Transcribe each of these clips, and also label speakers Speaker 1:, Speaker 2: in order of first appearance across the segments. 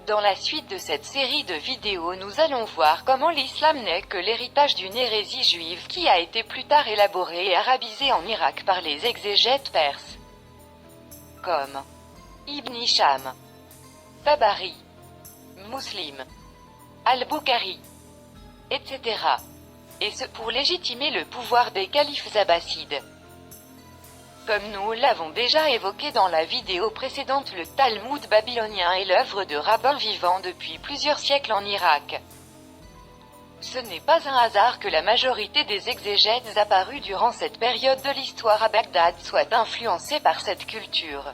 Speaker 1: Dans la suite de cette série de vidéos, nous allons voir comment l'islam n'est que l'héritage d'une hérésie juive qui a été plus tard élaborée et arabisée en Irak par les exégètes perses, comme Ibn Hisham, Tabari, Muslim, Al-Bukhari, etc. Et ce pour légitimer le pouvoir des califes abbassides. Comme nous l'avons déjà évoqué dans la vidéo précédente, le Talmud babylonien est l'œuvre de rabbins vivant depuis plusieurs siècles en Irak. Ce n'est pas un hasard que la majorité des exégètes apparus durant cette période de l'histoire à Bagdad soient influencés par cette culture.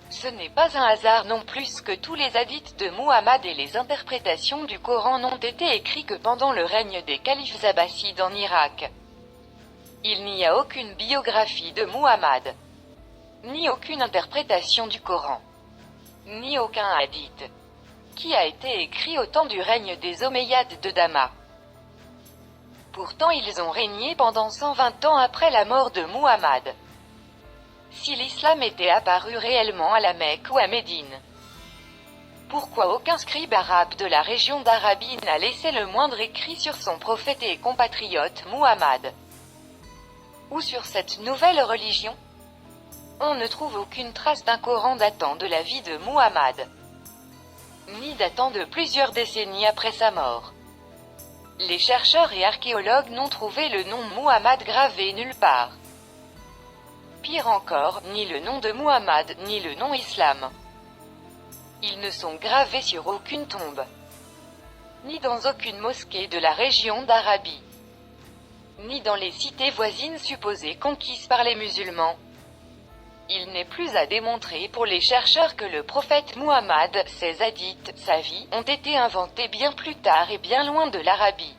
Speaker 1: Ce n'est pas un hasard non plus que tous les hadiths de Muhammad et les interprétations du Coran n'ont été écrits que pendant le règne des califes abbassides en Irak. Il n'y a aucune biographie de Muhammad, ni aucune interprétation du Coran, ni aucun hadith, qui a été écrit au temps du règne des Omeyyades de Damas. Pourtant ils ont régné pendant 120 ans après la mort de Muhammad. Si l'islam était apparu réellement à la Mecque ou à Médine, pourquoi aucun scribe arabe de la région d'Arabie n'a laissé le moindre écrit sur son prophète et compatriote Muhammad, ou sur cette nouvelle religion? On ne trouve aucune trace d'un Coran datant de la vie de Muhammad, ni datant de plusieurs décennies après sa mort. Les chercheurs et archéologues n'ont trouvé le nom Muhammad gravé nulle part. Pire encore, ni le nom de Muhammad, ni le nom Islam. Ils ne sont gravés sur aucune tombe, ni dans aucune mosquée de la région d'Arabie, ni dans les cités voisines supposées conquises par les musulmans. Il n'est plus à démontrer pour les chercheurs que le prophète Muhammad, ses hadiths, sa vie, ont été inventés bien plus tard et bien loin de l'Arabie.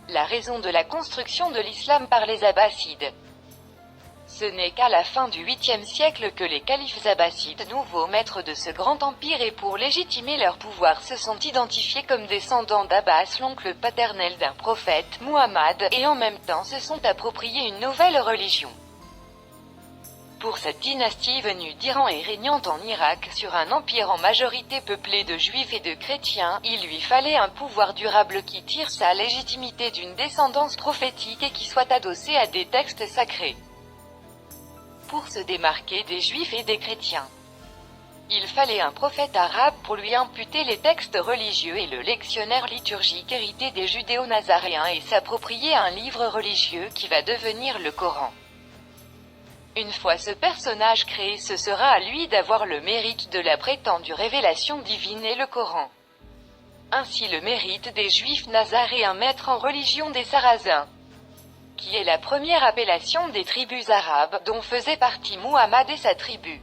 Speaker 1: La raison de la construction de l'islam par les Abbassides. Ce n'est qu'à la fin du 8e siècle que les califes abbassides, nouveaux maîtres de ce grand empire et pour légitimer leur pouvoir, se sont identifiés comme descendants d'Abbas, l'oncle paternel d'un prophète, Muhammad, et en même temps se sont appropriés une nouvelle religion. Pour cette dynastie venue d'Iran et régnant en Irak sur un empire en majorité peuplé de juifs et de chrétiens, il lui fallait un pouvoir durable qui tire sa légitimité d'une descendance prophétique et qui soit adossé à des textes sacrés. Pour se démarquer des juifs et des chrétiens, il fallait un prophète arabe pour lui imputer les textes religieux et le lectionnaire liturgique hérité des judéo-nazaréens et s'approprier un livre religieux qui va devenir le Coran. Une fois ce personnage créé, ce sera à lui d'avoir le mérite de la prétendue révélation divine et le Coran. Ainsi le mérite des juifs nazaréens, maîtres en religion des Sarrasins, qui est la première appellation des tribus arabes, dont faisait partie Muhammad et sa tribu.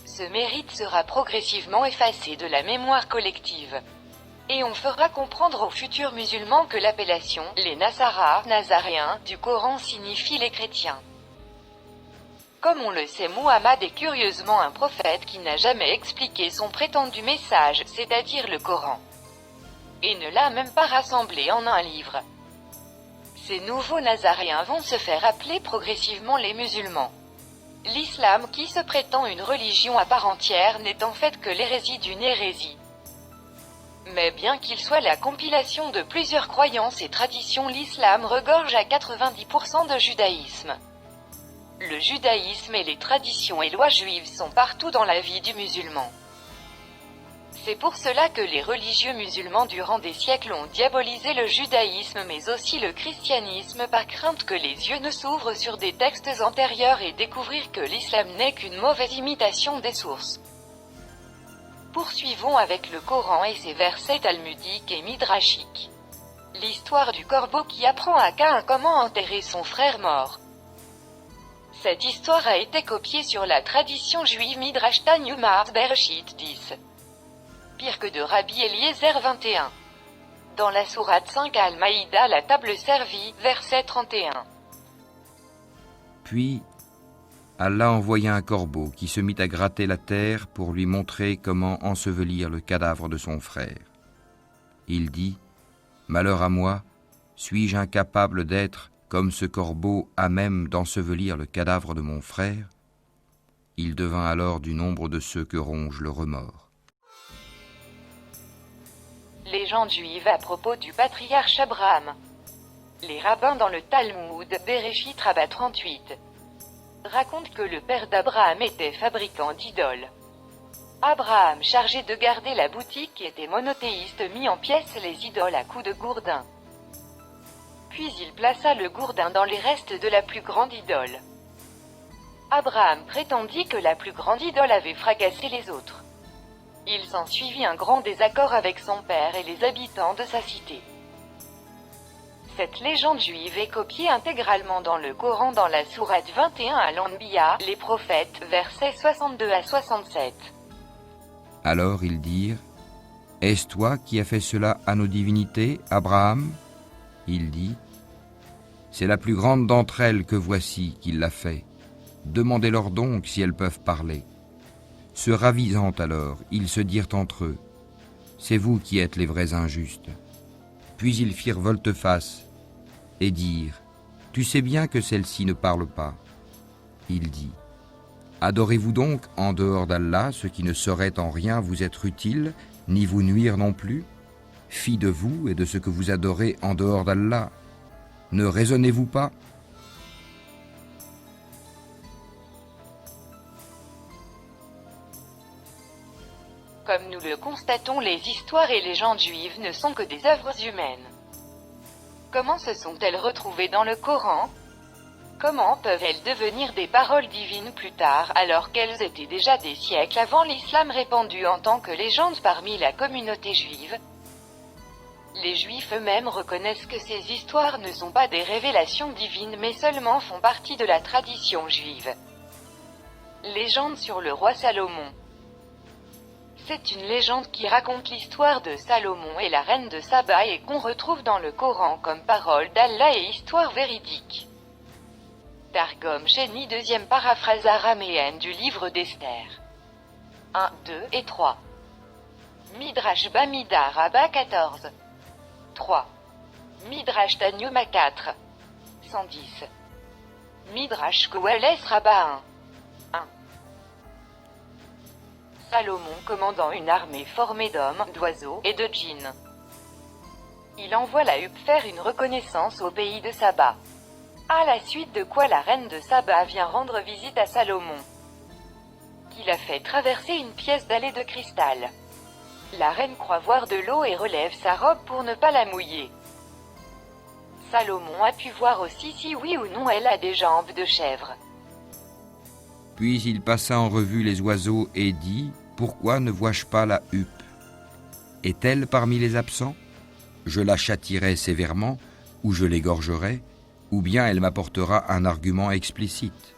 Speaker 1: Ce mérite sera progressivement effacé de la mémoire collective. Et on fera comprendre aux futurs musulmans que l'appellation « les Nasara » nazaréens du Coran signifie les chrétiens. Comme on le sait, Muhammad est curieusement un prophète qui n'a jamais expliqué son prétendu message, c'est-à-dire le Coran, et ne l'a même pas rassemblé en un livre. Ces nouveaux nazaréens vont se faire appeler progressivement les musulmans. L'islam, qui se prétend une religion à part entière, n'est en fait que l'hérésie d'une hérésie. Mais bien qu'il soit la compilation de plusieurs croyances et traditions, l'islam regorge à 90% de judaïsme. Le judaïsme et les traditions et lois juives sont partout dans la vie du musulman. C'est pour cela que les religieux musulmans durant des siècles ont diabolisé le judaïsme mais aussi le christianisme par crainte que les yeux ne s'ouvrent sur des textes antérieurs et découvrir que l'islam n'est qu'une mauvaise imitation des sources. Poursuivons avec le Coran et ses versets talmudiques et midrashiques. L'histoire du corbeau qui apprend à Caïn comment enterrer son frère mort. Cette histoire a été copiée sur la tradition juive Midrash Tanhuma Bereshit 10. Pire que de Rabbi Eliezer 21. Dans la sourate 5 à Al-Maïda, la table servie, verset 31.
Speaker 2: Puis, Allah envoya un corbeau qui se mit à gratter la terre pour lui montrer comment ensevelir le cadavre de son frère. Il dit, « Malheur à moi, suis-je incapable d'être comme ce corbeau à même d'ensevelir le cadavre de mon frère ?» Il devint alors du nombre de ceux que ronge le remords.
Speaker 1: Légende juive à propos du patriarche Abraham. Les rabbins dans le Talmud, Bereshit Rabbah 38, racontent que le père d'Abraham était fabricant d'idoles. Abraham, chargé de garder la boutique, était monothéiste, mit en pièces les idoles à coups de gourdin. Puis il plaça le gourdin dans les restes de la plus grande idole. Abraham prétendit que la plus grande idole avait fracassé les autres. Il s'ensuivit un grand désaccord avec son père et les habitants de sa cité. Cette légende juive est copiée intégralement dans le Coran dans la sourate 21 à l'Anbiya, les prophètes, versets 62 à 67.
Speaker 2: Alors ils dirent, « Est-ce toi qui as fait cela à nos divinités, Abraham ?» Il dit, « C'est la plus grande d'entre elles que voici qui l'a fait. Demandez-leur donc si elles peuvent parler. » Se ravisant alors, ils se dirent entre eux, « C'est vous qui êtes les vrais injustes. » Puis ils firent volte-face et dirent, « Tu sais bien que celle-ci ne parle pas. » Il dit, « Adorez-vous donc en dehors d'Allah ce qui ne saurait en rien vous être utile, ni vous nuire non plus? Fi de vous et de ce que vous adorez en dehors d'Allah. Ne raisonnez-vous pas ?»
Speaker 1: Comme nous le constatons, les histoires et légendes juives ne sont que des œuvres humaines. Comment se sont-elles retrouvées dans le Coran? Comment peuvent-elles devenir des paroles divines plus tard, alors qu'elles étaient déjà des siècles avant l'islam répandu en tant que légende parmi la communauté juive? Les Juifs eux-mêmes reconnaissent que ces histoires ne sont pas des révélations divines mais seulement font partie de la tradition juive. Légende sur le roi Salomon. C'est une légende qui raconte l'histoire de Salomon et la reine de Saba et qu'on retrouve dans le Coran comme parole d'Allah et histoire véridique. Targum Sheni, deuxième paraphrase araméenne du livre d'Esther. 1, 2 et 3. Midrash Bamidbar Rabba 14. 3. Midrash Tanyuma 4. 110. Midrash Koheles Rabba 1. 1. Salomon commandant une armée formée d'hommes, d'oiseaux et de djinns. Il envoie la huppe faire une reconnaissance au pays de Saba. À la suite de quoi la reine de Saba vient rendre visite à Salomon, qui la fait traverser une pièce d'allée de cristal. La reine croit voir de l'eau et relève sa robe pour ne pas la mouiller. Salomon a pu voir aussi si oui ou non elle a des jambes de chèvre.
Speaker 2: Puis il passa en revue les oiseaux et dit, « Pourquoi ne vois-je pas la huppe? Est-elle parmi les absents? Je la châtierai sévèrement, ou je l'égorgerai, ou bien elle m'apportera un argument explicite. »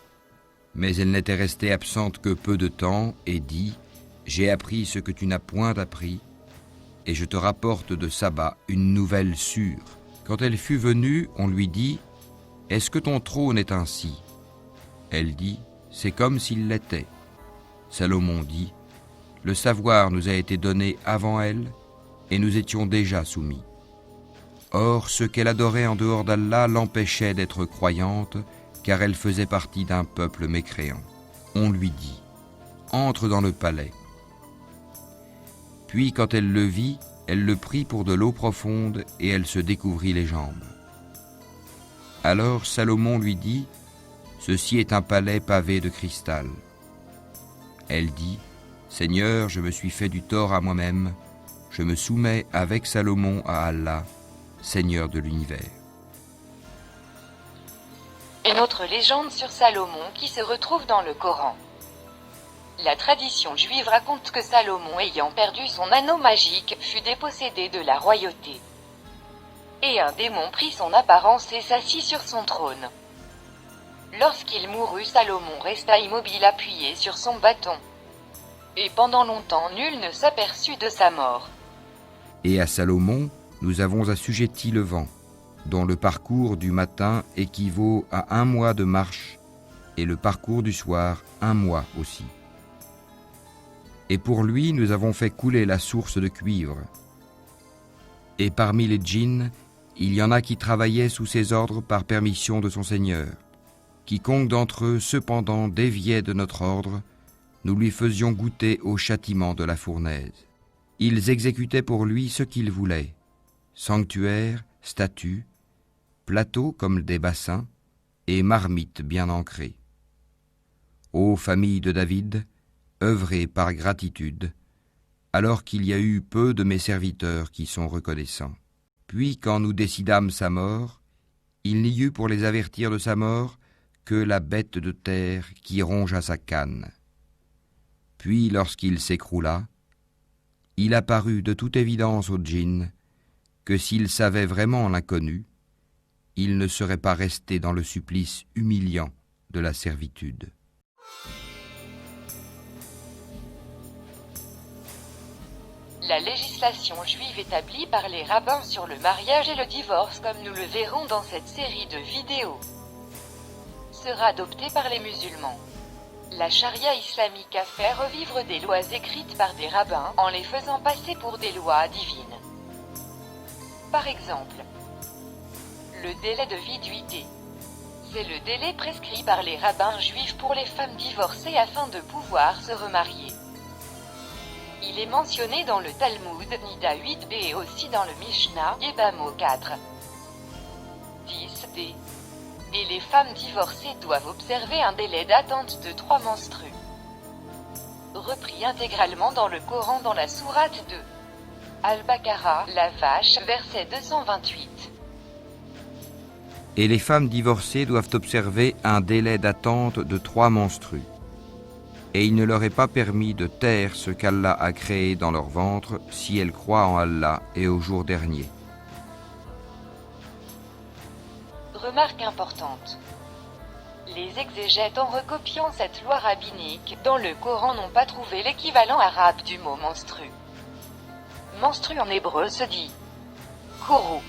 Speaker 2: Mais elle n'était restée absente que peu de temps et dit, « J'ai appris ce que tu n'as point appris, et je te rapporte de Saba une nouvelle sûre. » Quand elle fut venue, on lui dit, « Est-ce que ton trône est ainsi? » Elle dit, « C'est comme s'il l'était. » Salomon dit, « Le savoir nous a été donné avant elle, et nous étions déjà soumis. Or, ce qu'elle adorait en dehors d'Allah l'empêchait d'être croyante, car elle faisait partie d'un peuple mécréant. On lui dit, « Entre dans le palais. » Puis, quand elle le vit, elle le prit pour de l'eau profonde, et elle se découvrit les jambes. Alors Salomon lui dit, « Ceci est un palais pavé de cristal. » Elle dit, « Seigneur, je me suis fait du tort à moi-même, je me soumets avec Salomon à Allah, Seigneur de l'univers. »
Speaker 1: Une autre légende sur Salomon qui se retrouve dans le Coran. La tradition juive raconte que Salomon, ayant perdu son anneau magique, fut dépossédé de la royauté. Et un démon prit son apparence et s'assit sur son trône. Lorsqu'il mourut, Salomon resta immobile appuyé sur son bâton. Et pendant longtemps, nul ne s'aperçut de sa mort.
Speaker 2: Et à Salomon, nous avons assujetti le vent, dont le parcours du matin équivaut à 1 mois de marche, et le parcours du soir 1 mois aussi. Et pour lui, nous avons fait couler la source de cuivre. Et parmi les djinns, il y en a qui travaillaient sous ses ordres par permission de son Seigneur. Quiconque d'entre eux, cependant, déviait de notre ordre, nous lui faisions goûter au châtiment de la fournaise. Ils exécutaient pour lui ce qu'ils voulaient, sanctuaires, statues, plateaux comme des bassins et marmites bien ancrées. Ô famille de David, œuvrez par gratitude, alors qu'il y a eu peu de mes serviteurs qui sont reconnaissants. Puis quand nous décidâmes sa mort, il n'y eut pour les avertir de sa mort que la bête de terre qui rongea sa canne. Puis lorsqu'il s'écroula, il apparut de toute évidence aux djinns que s'ils savaient vraiment l'inconnu, ils ne seraient pas restés dans le supplice humiliant de la servitude.
Speaker 1: La législation juive établie par les rabbins sur le mariage et le divorce, comme nous le verrons dans cette série de vidéos, sera adoptée par les musulmans. La charia islamique a fait revivre des lois écrites par des rabbins en les faisant passer pour des lois divines. Par exemple, le délai de viduité. C'est le délai prescrit par les rabbins juifs pour les femmes divorcées afin de pouvoir se remarier. Il est mentionné dans le Talmud, Nida 8b et aussi dans le Mishnah, Yebamo 4. 10d. Et les femmes divorcées doivent observer un délai d'attente de 3 menstrues. Repris intégralement dans le Coran dans la sourate 2. Al-Baqarah, la vache, verset 228.
Speaker 2: Et les femmes divorcées doivent observer un délai d'attente de 3 menstrues. Et il ne leur est pas permis de taire ce qu'Allah a créé dans leur ventre si elles croient en Allah et au jour dernier.
Speaker 1: Remarque importante. Les exégètes, en recopiant cette loi rabbinique, dans le Coran n'ont pas trouvé l'équivalent arabe du mot menstru. Menstru en hébreu se dit kourou.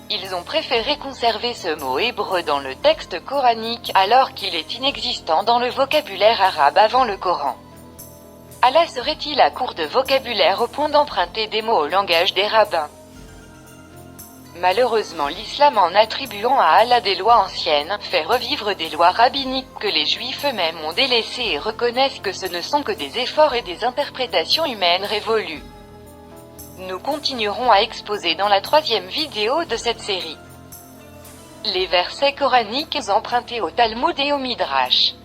Speaker 1: Ils ont préféré conserver ce mot hébreu dans le texte coranique alors qu'il est inexistant dans le vocabulaire arabe avant le Coran. Allah serait-il à court de vocabulaire au point d'emprunter des mots au langage des rabbins? Malheureusement, l'islam, en attribuant à Allah des lois anciennes, fait revivre des lois rabbiniques que les juifs eux-mêmes ont délaissées et reconnaissent que ce ne sont que des efforts et des interprétations humaines révolues. Nous continuerons à exposer dans la 3e vidéo de cette série les versets coraniques empruntés au Talmud et au Midrash.